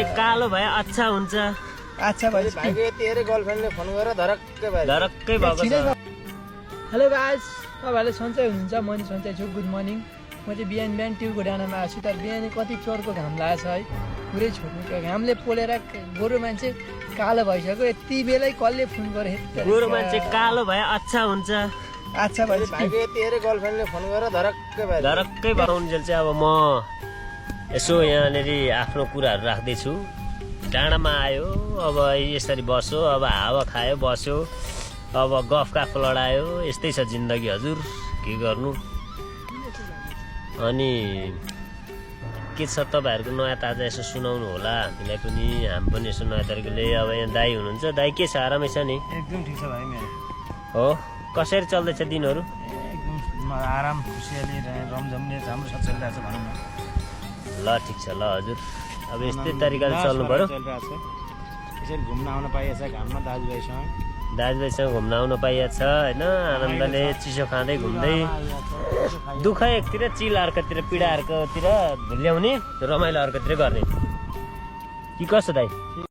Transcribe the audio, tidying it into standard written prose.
मान्छे कालो भए अच्छा हुन्छ। अच्छा भएपछि भाइको यति हेरे गर्लफ्रेन्डले फोन गरेर धरक्कै भयो। धरक्कै भएको छ। हेलो गाइस, तपाईँहरूले सन्चै हुनुहुन्छ? म नि सन्चै छु। Good morning. म चाहिँ बिहान बिहान ट्युबको डाँडामा आएको छु। तर बिहान कति चोरको घाम लागेको छ है, पुरै छोड्नु घामले पोलेर गोरु मान्छे कालो भइसक्यो। यति बेलै कसले फोन गरे? गोरु मान्छे कालो भए अच्छा हुन्छ। अच्छा भएपछि भाइको यति हेरे गर्लफ्रेन्डले फोन गरेर धरक्कै भयो। धरक्कै बाउन्जेल चाहिँ अब म यसो यहाँनिर आफ्नो कुराहरू राख्दैछु। डाँडामा आयो, अब यसरी बस्यो, अब हावा खायो, बस्यो, अब गफ काफ लडायो। यस्तै छ जिन्दगी हजुर, के गर्नु। अनि के छ तपाईँहरूको नयाँ ताजा यसो सुनाउनु होला हामीलाई पनि, हामी पनि यसो नयाँ तरिकाले। अब यहाँ दाई हुनुहुन्छ, दाई के छ? आरामै छ नि? एकदम ठिक छ भाइ मेरो। हो, कसरी चल्दैछ दिनहरू? एकदम आराम खुसियाली रमझमले राम्रो साथ चलिरहेको छ भनौँ न। ल ठिक छ ल हजुर, अब यस्तै तरिकाले चल्नु पर्यो। चलिरहेको छ, यसरी घुम्न आउन पाइएको छ घाममा दाजुभाइसँग। दाजुभाइसँग घुम्न आउनु पाइएको छ होइन, आनन्दले चिसो खाँदै घुम्दै। दुःख एकतिर, चिल अर्कोतिर, पीडा अर्कोतिर भुल्याउने, रमाइलो अर्कोतिर गर्ने। कि कसो दाइ?